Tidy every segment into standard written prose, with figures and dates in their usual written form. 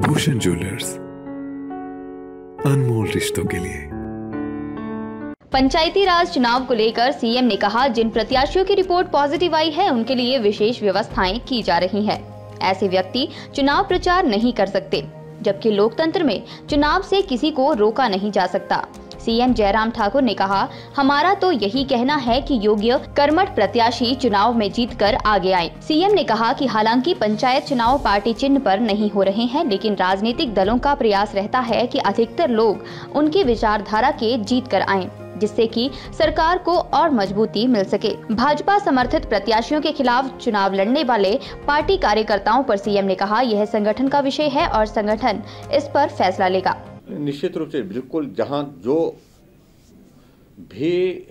Bhushan jewellers, अनमोल रिश्तों के लिए। पंचायती राज चुनाव को लेकर सीएम ने कहा, जिन प्रत्याशियों की रिपोर्ट पॉजिटिव आई है उनके लिए विशेष व्यवस्थाएं की जा रही हैं। ऐसे व्यक्ति चुनाव प्रचार नहीं कर सकते, जबकि लोकतंत्र में चुनाव से किसी को रोका नहीं जा सकता। सीएम जयराम ठाकुर ने कहा, हमारा तो यही कहना है कि योग्य कर्मठ प्रत्याशी चुनाव में जीतकर आगे आए। सीएम ने कहा कि हालांकि पंचायत चुनाव पार्टी चिन्ह पर नहीं हो रहे हैं, लेकिन राजनीतिक दलों का प्रयास रहता है कि अधिकतर लोग उनकी विचारधारा के जीत कर आएं, जिससे कि सरकार को और मजबूती मिल सके। भाजपा समर्थित प्रत्याशियों के खिलाफ चुनाव लड़ने वाले पार्टी कार्यकर्ताओं पर सीएम ने कहा, यह संगठन का विषय है और संगठन इस पर फैसला लेगा। निश्चित रूप से बिल्कुल, जहां जो भी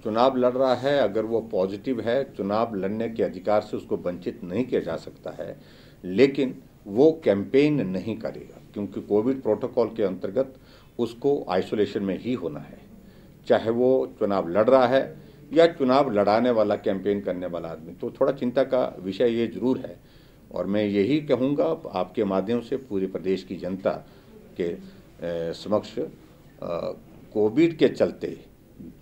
चुनाव लड़ रहा है, अगर वो पॉजिटिव है, चुनाव लड़ने के अधिकार से उसको वंचित नहीं किया जा सकता है, लेकिन वो कैंपेन नहीं करेगा, क्योंकि कोविड प्रोटोकॉल के अंतर्गत उसको आइसोलेशन में ही होना है। चाहे वो चुनाव लड़ रहा है या चुनाव लड़ाने वाला, कैंपेन करने वाला आदमी। तो थोड़ा चिंता का विषय ये जरूर है, और मैं यही कहूँगा आपके माध्यम से पूरे प्रदेश की जनता के समक्ष, कोविड के चलते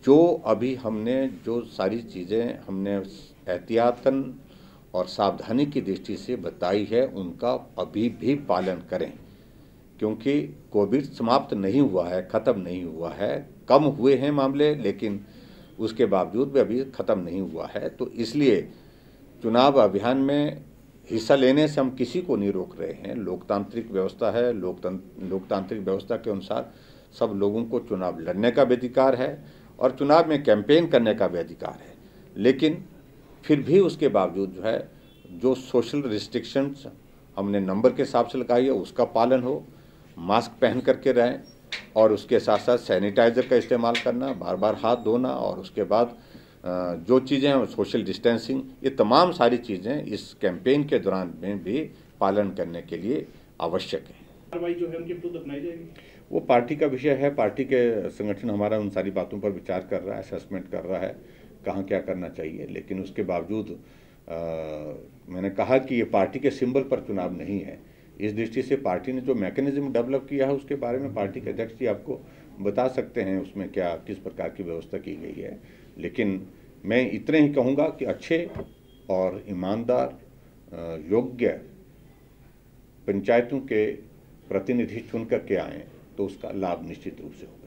जो अभी हमने जो सारी चीज़ें हमने एहतियातन और सावधानी की दृष्टि से बताई है, उनका अभी भी पालन करें, क्योंकि कोविड समाप्त नहीं हुआ है, ख़त्म नहीं हुआ है। कम हुए हैं मामले, लेकिन उसके बावजूद भी अभी ख़त्म नहीं हुआ है। तो इसलिए चुनाव अभियान में हिस्सा लेने से हम किसी को नहीं रोक रहे हैं। लोकतांत्रिक व्यवस्था है, लोकतांत्रिक व्यवस्था के अनुसार सब लोगों को चुनाव लड़ने का भी अधिकार है और चुनाव में कैंपेन करने का भी अधिकार है। लेकिन फिर भी उसके बावजूद जो है, जो सोशल रिस्ट्रिक्शंस हमने नंबर के हिसाब से लगाई है, उसका पालन हो, मास्क पहन करके रहें, और उसके साथ साथ सैनिटाइज़र का इस्तेमाल करना, बार बार हाथ धोना, और उसके बाद जो चीज़ें हैं सोशल डिस्टेंसिंग, ये तमाम सारी चीज़ें इस कैंपेन के दौरान में भी पालन करने के लिए आवश्यक है। कार्रवाई जो है उनके विरुद्ध अपनाई जाएगी, वो पार्टी का विषय है। पार्टी के संगठन हमारा उन सारी बातों पर विचार कर रहा है, असेसमेंट कर रहा है कहाँ क्या करना चाहिए। लेकिन उसके बावजूद मैंने कहा कि ये पार्टी के सिंबल पर चुनाव नहीं है। इस दृष्टि से पार्टी ने जो मैकेनिज्म डेवलप किया है, उसके बारे में पार्टी के अध्यक्ष जी आपको बता सकते हैं उसमें क्या किस प्रकार की व्यवस्था की गई है। लेकिन मैं इतने ही कहूँगा कि अच्छे और ईमानदार, योग्य पंचायतों के प्रतिनिधि चुन करके आएँ तो उसका लाभ निश्चित रूप से होगा।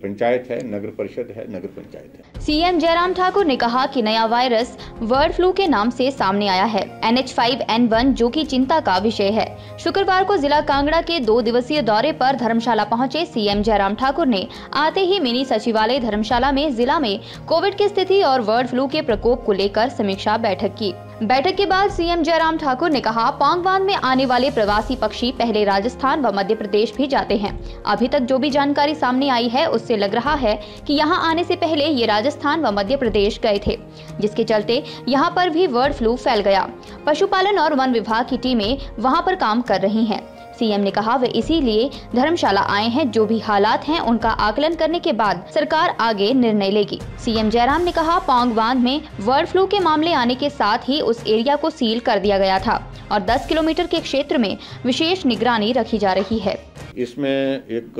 पंचायत है, नगर परिषद है, नगर पंचायत है। सीएम जयराम ठाकुर ने कहा कि नया वायरस बर्ड फ्लू के नाम से सामने आया है, NH5N1, जो कि चिंता का विषय है। शुक्रवार को जिला कांगड़ा के 2 दिवसीय दौरे पर धर्मशाला पहुंचे सीएम जयराम ठाकुर ने आते ही मिनी सचिवालय धर्मशाला में जिला में कोविड की स्थिति और बर्ड फ्लू के प्रकोप को लेकर समीक्षा बैठक की। बैठक के बाद सीएम जयराम ठाकुर ने कहा, पौंग बांध में आने वाले प्रवासी पक्षी पहले राजस्थान व मध्य प्रदेश भी जाते हैं। अभी तक जो भी जानकारी सामने आई है, उससे लग रहा है कि यहां आने से पहले ये राजस्थान व मध्य प्रदेश गए थे, जिसके चलते यहां पर भी बर्ड फ्लू फैल गया। पशुपालन और वन विभाग की टीमें वहां पर काम कर रही हैं। सीएम ने कहा, वे इसीलिए धर्मशाला आए हैं। जो भी हालात हैं उनका आकलन करने के बाद सरकार आगे निर्णय लेगी। सीएम जयराम ने कहा, पौंग बांध में बर्ड फ्लू के मामले आने के साथ ही उस एरिया को सील कर दिया गया था और 10 किलोमीटर के क्षेत्र में विशेष निगरानी रखी जा रही है। इसमें एक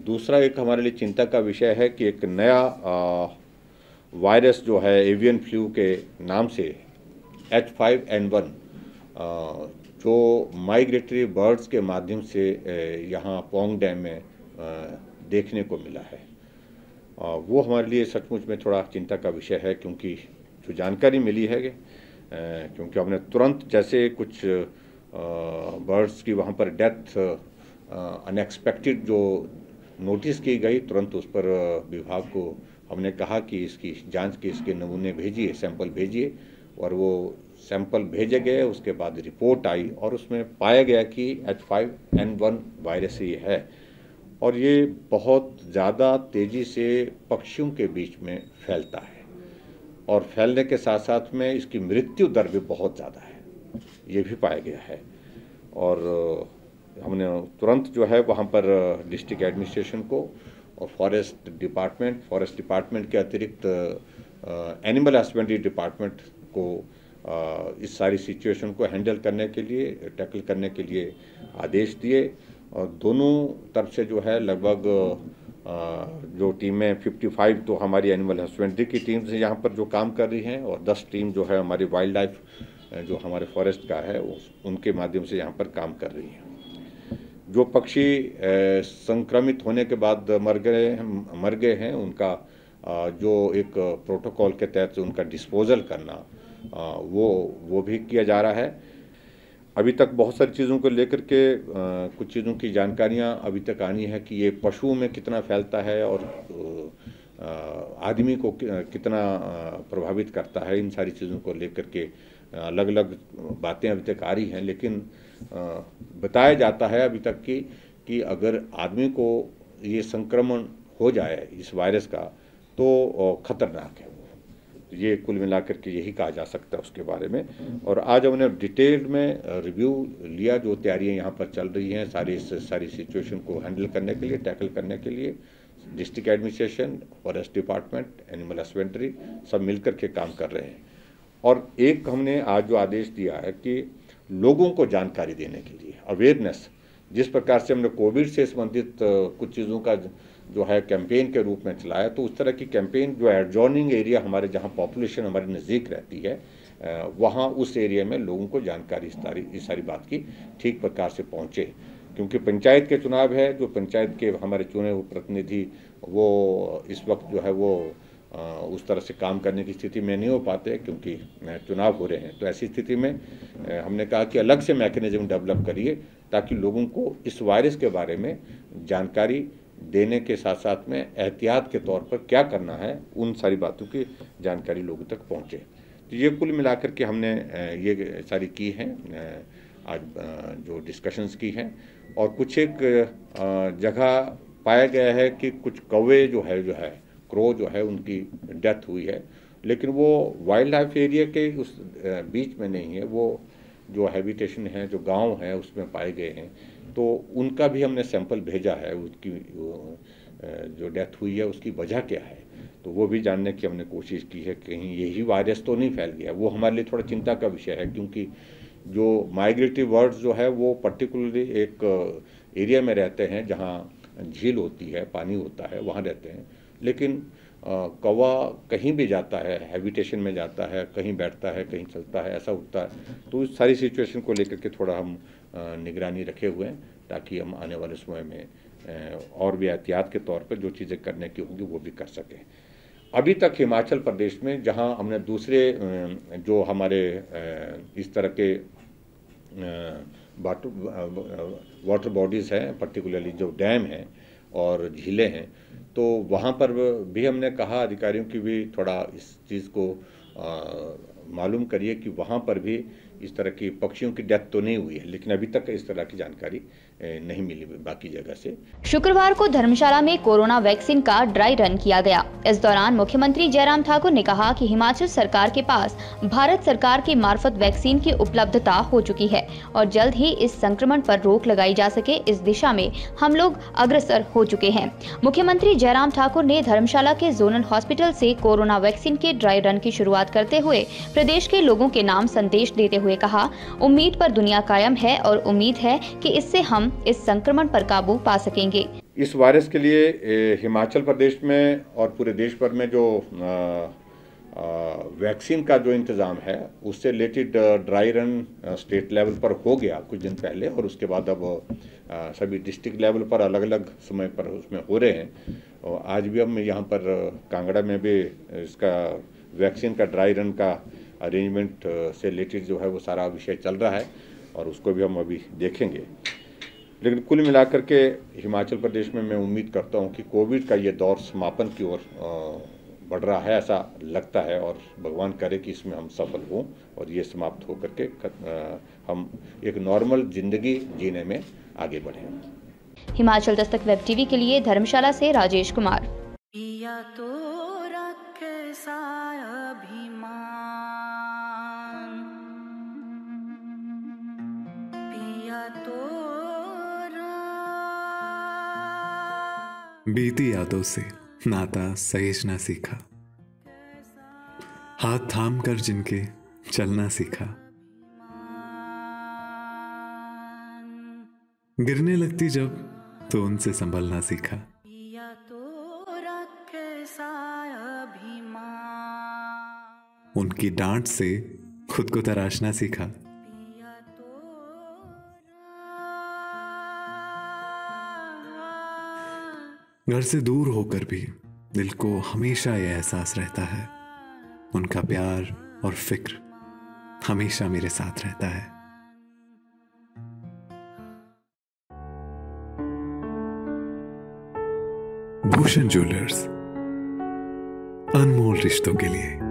दूसरा एक हमारे लिए चिंता का विषय है कि एक नया वायरस जो है एवियन फ्लू के नाम से H5N1 जो माइग्रेटरी बर्ड्स के माध्यम से यहाँ पौंग डैम में देखने को मिला है, वो हमारे लिए सचमुच में थोड़ा चिंता का विषय है। क्योंकि जो जानकारी मिली है क्योंकि हमने तुरंत, जैसे कुछ बर्ड्स की वहाँ पर डेथ अनएक्सपेक्टेड जो नोटिस की गई, तुरंत उस पर विभाग को हमने कहा कि इसकी जांच के इसके नमूने भेजिए, सैंपल भेजिए, और वो सैंपल भेजे गए। उसके बाद रिपोर्ट आई और उसमें पाया गया कि H5N1 वायरस ये है, और ये बहुत ज़्यादा तेज़ी से पक्षियों के बीच में फैलता है, और फैलने के साथ साथ में इसकी मृत्यु दर भी बहुत ज़्यादा है, ये भी पाया गया है। और हमने तुरंत जो है वहाँ पर डिस्ट्रिक्ट एडमिनिस्ट्रेशन को और फॉरेस्ट डिपार्टमेंट के अतिरिक्त एनिमल हस्बेंड्री डिपार्टमेंट को इस सारी सिचुएशन को हैंडल करने के लिए, टैकल करने के लिए आदेश दिए। और दोनों तरफ से जो है लगभग जो टीमें 55 तो हमारी एनिमल हस्बेंड्री की टीम से यहाँ पर जो काम कर रही हैं, और 10 टीम जो है हमारी वाइल्ड लाइफ जो हमारे फॉरेस्ट का है उनके माध्यम से यहाँ पर काम कर रही हैं। जो पक्षी संक्रमित होने के बाद मर गए हैं उनका जो एक प्रोटोकॉल के तहत उनका डिस्पोजल करना वो भी किया जा रहा है। अभी तक बहुत सारी चीज़ों को लेकर के कुछ चीज़ों की जानकारियां अभी तक आनी है कि ये पशुओं में कितना फैलता है और आदमी को कितना प्रभावित करता है। इन सारी चीज़ों को लेकर के अलग अलग बातें अभी तक आ रही हैं, लेकिन बताया जाता है अभी तक कि अगर आदमी को ये संक्रमण हो जाए इस वायरस का तो खतरनाक है। ये कुल मिलाकर के यही कहा जा सकता है उसके बारे में। और आज हमने डिटेल में रिव्यू लिया, जो तैयारियां यहाँ पर चल रही हैं सारी सिचुएशन को हैंडल करने के लिए, टैकल करने के लिए। District administration, forest department, animal husbandry सब मिलकर के काम कर रहे हैं। और एक हमने आज जो आदेश दिया है कि लोगों को जानकारी देने के लिए अवेयरनेस, जिस प्रकार से हमने कोविड से संबंधित कुछ चीज़ों का जो है कैंपेन के रूप में चलाया, तो उस तरह की कैंपेन जो एडजॉइनिंग एरिया हमारे जहां पॉपुलेशन हमारे नज़दीक रहती है वहां उस एरिया में लोगों को जानकारी इस सारी बात की ठीक प्रकार से पहुंचे। क्योंकि पंचायत के चुनाव है, जो पंचायत के हमारे चुने हुए प्रतिनिधि वो इस वक्त जो है वो उस तरह से काम करने की स्थिति में नहीं हो पाते क्योंकि चुनाव हो रहे हैं। तो ऐसी स्थिति में हमने कहा कि अलग से मैकेनिज्म डेवलप करिए ताकि लोगों को इस वायरस के बारे में जानकारी देने के साथ साथ में एहतियात के तौर पर क्या करना है, उन सारी बातों की जानकारी लोगों तक पहुंचे। तो ये कुल मिलाकर के हमने ये सारी की हैं, आज जो डिस्कशंस की हैं। और कुछ एक जगह पाया गया है कि कुछ कौवे जो है क्रो जो है उनकी डेथ हुई है, लेकिन वो वाइल्ड लाइफ एरिया के उस बीच में नहीं है, वो जो हैबिटेशन है, जो गांव है उसमें पाए गए हैं। तो उनका भी हमने सैंपल भेजा है, उसकी जो डेथ हुई है उसकी वजह क्या है, तो वो भी जानने की हमने कोशिश की है। कहीं यही वायरस तो नहीं फैल गया, वो हमारे लिए थोड़ा चिंता का विषय है। क्योंकि जो माइग्रेटरी बर्ड्स जो है वो पर्टिकुलरली एक एरिया में रहते हैं जहाँ झील होती है, पानी होता है, वहाँ रहते हैं। लेकिन कौवा कहीं भी जाता है, हैबिटेशन में जाता है, कहीं बैठता है, कहीं चलता है, ऐसा होता है। तो इस सारी सिचुएशन को लेकर के थोड़ा हम निगरानी रखे हुए हैं ताकि हम आने वाले समय में और भी एहतियात के तौर पर जो चीज़ें करने की होंगी वो भी कर सकें। अभी तक हिमाचल प्रदेश में जहां हमने दूसरे जो हमारे इस तरह के वाटर बॉडीज़ हैं, पर्टिकुलरली जो डैम हैं और झीलें हैं, तो वहाँ पर भी हमने कहा अधिकारियों की भी थोड़ा इस चीज़ को मालूम करिए कि वहाँ पर भी इस तरह की पक्षियों की डेथ तो नहीं हुई है, लेकिन अभी तक इस तरह की जानकारी नहीं मिली बाकी जगह से। शुक्रवार को धर्मशाला में कोरोना वैक्सीन का ड्राई रन किया गया। इस दौरान मुख्यमंत्री जयराम ठाकुर ने कहा कि हिमाचल सरकार के पास भारत सरकार की मार्फत वैक्सीन की उपलब्धता हो चुकी है और जल्द ही इस संक्रमण पर रोक लगाई जा सके, इस दिशा में हम लोग अग्रसर हो चुके हैं। मुख्यमंत्री जयराम ठाकुर ने धर्मशाला के जोनल हॉस्पिटल से कोरोना वैक्सीन के ड्राई रन की शुरुआत करते हुए प्रदेश के लोगों के नाम संदेश देते हुए कहा, उम्मीद पर दुनिया कायम है और उम्मीद है कि इससे हम इस संक्रमण पर काबू पा सकेंगे। इस वायरस के लिए हिमाचल प्रदेश में और पूरे देश भर में जो वैक्सीन का जो इंतज़ाम है उससे related dry run state level पर हो गया कुछ दिन पहले, और उसके बाद अब सभी डिस्ट्रिक्ट लेवल पर अलग अलग समय पर उसमें हो रहे हैं। और आज भी हम यहाँ पर कांगड़ा में भी इसका वैक्सीन का ड्राई रन का अरेंजमेंट से रिलेटेड जो है वो सारा विषय चल रहा है और उसको भी हम अभी देखेंगे। लेकिन कुल मिलाकर के हिमाचल प्रदेश में मैं उम्मीद करता हूं कि कोविड का ये दौर समापन की ओर बढ़ रहा है, ऐसा लगता है, और भगवान करे कि इसमें हम सफल हों और ये समाप्त होकर के हम एक नॉर्मल जिंदगी जीने में आगे बढ़ें। हिमाचल दस्तक वेब टीवी के लिए धर्मशाला से राजेश कुमार। बीती यादों से नाता सहेजना सीखा, हाथ थाम कर जिनके चलना सीखा। गिरने लगती जब तो उनसे संभलना सीखा। उनकी डांट से खुद को तराशना सीखा। घर से दूर होकर भी दिल को हमेशा यह एहसास रहता है, उनका प्यार और फिक्र हमेशा मेरे साथ रहता है। भूषण ज्वेलर्स, अनमोल रिश्तों के लिए।